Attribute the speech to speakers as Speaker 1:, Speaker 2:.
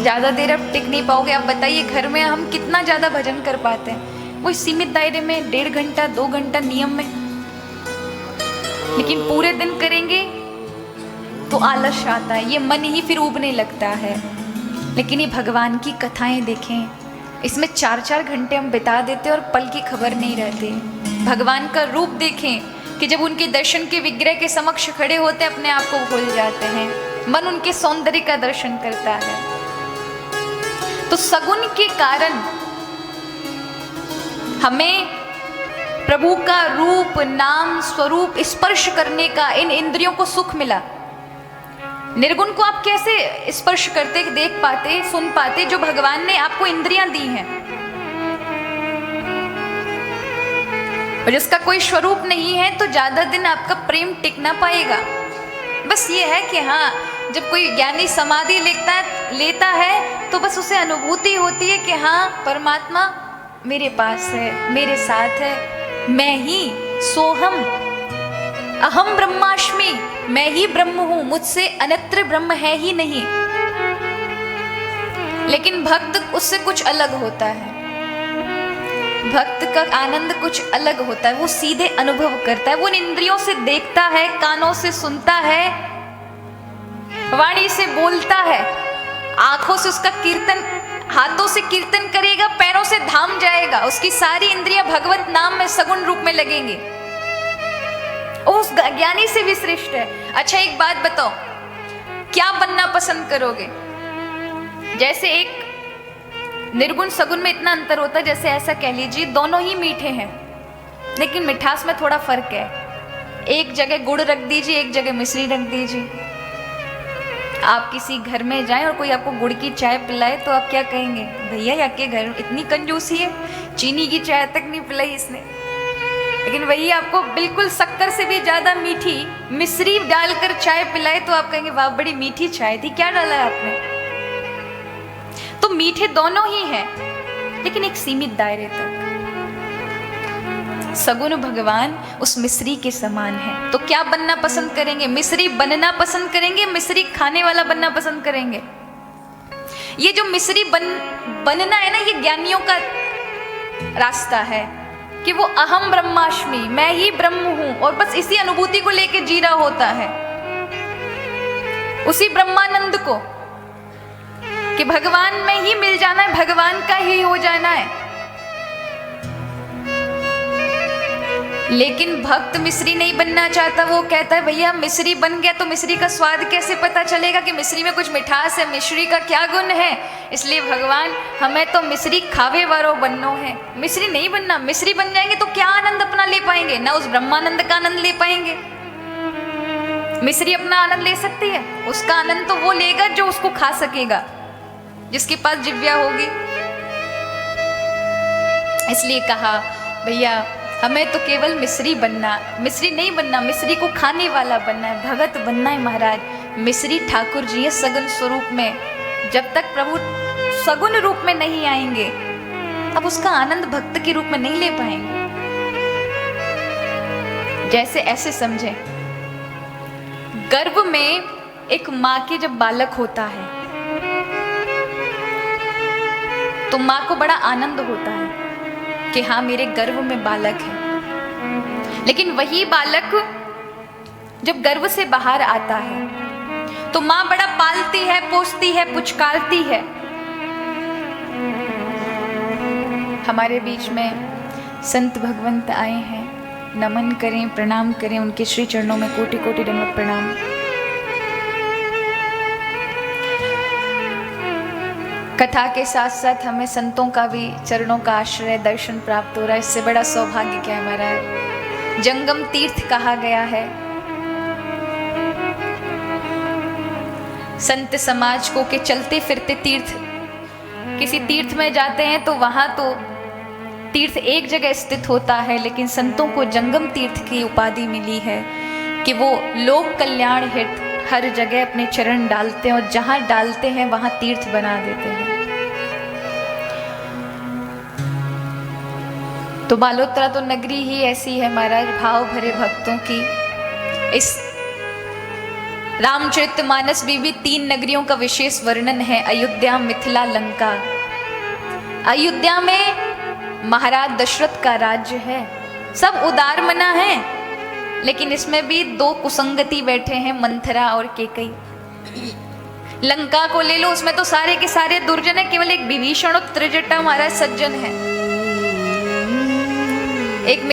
Speaker 1: ज़्यादा देर अब टिक नहीं पाओगे। आप बताइए घर में हम कितना ज़्यादा भजन कर पाते हैं, वो सीमित दायरे में 1.5 घंटा 2 घंटा नियम में, लेकिन पूरे दिन करेंगे तो आलस आता है, ये मन ही फिर ऊबने लगता है। लेकिन ये भगवान की कथाएं देखें, इसमें 4-4 घंटे हम बिता देते और पल की खबर नहीं रहती। भगवान का रूप देखें कि जब उनके दर्शन के विग्रह के समक्ष खड़े होते अपने आप को भूल जाते हैं, मन उनके सौंदर्य का दर्शन करता है। तो सगुन के कारण हमें प्रभु का रूप, नाम, स्वरूप स्पर्श करने का इन इंद्रियों को सुख मिला। निर्गुण को आप कैसे स्पर्श करते, देख पाते, सुन पाते, जो भगवान ने आपको इंद्रियां दी हैं और जिसका कोई स्वरूप नहीं है, तो ज्यादा दिन आपका प्रेम टिक ना पाएगा। बस ये है कि हाँ, जब कोई ज्ञानी समाधि लेता है तो बस उसे अनुभूति होती है कि हाँ परमात्मा मेरे पास है, मेरे साथ है, मैं ही सोहम, अहम ब्रह्मास्मि, मैं ही ब्रह्म हूं, मुझसे अन्यत्र ब्रह्म है ही नहीं। लेकिन भक्त उससे कुछ अलग होता है, भक्त का आनंद कुछ अलग होता है, वो सीधे अनुभव करता है, वो इंद्रियों से देखता है, कानों से सुनता है, वाणी से बोलता है, आंखों से उसका कीर्तन, हाथों से कीर्तन करेगा, पैरों से धाम जाएगा, उसकी सारी इंद्रियां भगवत नाम में सगुण रूप में लगेंगी, उस ज्ञानी से भी श्रेष्ठ है। अच्छा एक बात बताओ, क्या बनना पसंद करोगे? जैसे एक निर्गुण सगुण में इतना अंतर होता है, जैसे ऐसा कह लीजिए दोनों ही मीठे हैं लेकिन मिठास में थोड़ा फर्क है। एक जगह गुड़ रख दीजिए, एक जगह मिश्री रख दीजिए। आप किसी घर में जाएं और कोई आपको गुड़ की चाय पिलाए तो आप क्या कहेंगे? भैया आपके घर में इतनी कंजूसी है, चीनी की चाय तक नहीं पिलाई इसने। लेकिन वही आपको बिल्कुल शक्कर से भी ज्यादा मीठी मिश्री डालकर चाय पिलाए तो आप कहेंगे वाह बड़ी मीठी चाय थी, क्या डाला है आपने? तो मीठे दोनों ही हैं लेकिन एक सीमित दायरे तक। सगुण भगवान उस मिश्री के समान है। तो क्या बनना पसंद करेंगे? मिश्री बनना पसंद करेंगे, मिश्री खाने वाला बनना पसंद करेंगे? ये जो मिश्री बनना है ना, ये ज्ञानियों का रास्ता है कि वो अहम ब्रह्मास्मि, मैं ही ब्रह्म हूं, और बस इसी अनुभूति को लेके जी रहा होता है, उसी ब्रह्मानंद को कि भगवान में ही मिल जाना है, भगवान का ही हो जाना है। लेकिन भक्त मिश्री नहीं बनना चाहता, वो कहता है भैया मिश्री बन गया तो मिश्री का स्वाद कैसे पता चलेगा कि मिश्री में कुछ मिठास है, मिश्री का क्या गुण है? इसलिए भगवान हमें तो मिश्री खावे वारो बननो है, मिश्री नहीं बनना। मिश्री बन जाएंगे तो क्या आनंद अपना ले पाएंगे? ना उस ब्रह्मानंद का आनंद ले पाएंगे। मिश्री अपना आनंद ले सकती है, उसका आनंद तो वो लेगा जो उसको खा सकेगा, जिसके पास जिह्वा होगी। इसलिए कहा भैया हमें तो केवल मिश्री बनना, मिश्री नहीं बनना, मिश्री को खाने वाला बनना है, भगत बनना है महाराज। मिश्री ठाकुर जी है सगुण स्वरूप में, जब तक प्रभु सगुण रूप में नहीं आएंगे अब उसका आनंद भक्त के रूप में नहीं ले पाएंगे। जैसे ऐसे समझे, गर्भ में एक माँ के जब बालक होता है तो माँ को बड़ा आनंद होता है कि हाँ मेरे गर्भ में बालक है। लेकिन वही बालक जब गर्भ से बाहर आता है तो माँ बड़ा पालती है, पोसती है, पुचकारती है। हमारे बीच में संत भगवंत आए हैं, नमन करें, प्रणाम करें, उनके श्री चरणों में कोटि कोटि दंडवत प्रणाम। कथा के साथ साथ हमें संतों का भी चरणों का आश्रय दर्शन प्राप्त हो रहा है, इससे बड़ा सौभाग्य क्या है महाराज। जंगम तीर्थ कहा गया है संत समाज को कि चलते फिरते तीर्थ, किसी तीर्थ में जाते हैं तो वहां तो तीर्थ एक जगह स्थित होता है, लेकिन संतों को जंगम तीर्थ की उपाधि मिली है कि वो लोक कल्याण हित हर जगह अपने चरण डालते हैं और जहां डालते हैं वहां तीर्थ बना देते हैं। तो बालोतरा तो नगरी ही ऐसी है महाराज, भाव भरे भक्तों की। इस रामचरितमानस में भी 3 नगरियों का विशेष वर्णन है, अयोध्या, मिथिला, लंका। अयोध्या में महाराज दशरथ का राज्य है, सब उदार मना है, लेकिन इसमें भी 2 कुसंगति बैठे हैं, मंथरा और केकई। लंका को ले लो, उसमें तो सारे के सारे दुर्जन है, केवल एक विभीषण और त्रिजटा महाराज सज्जन है। एक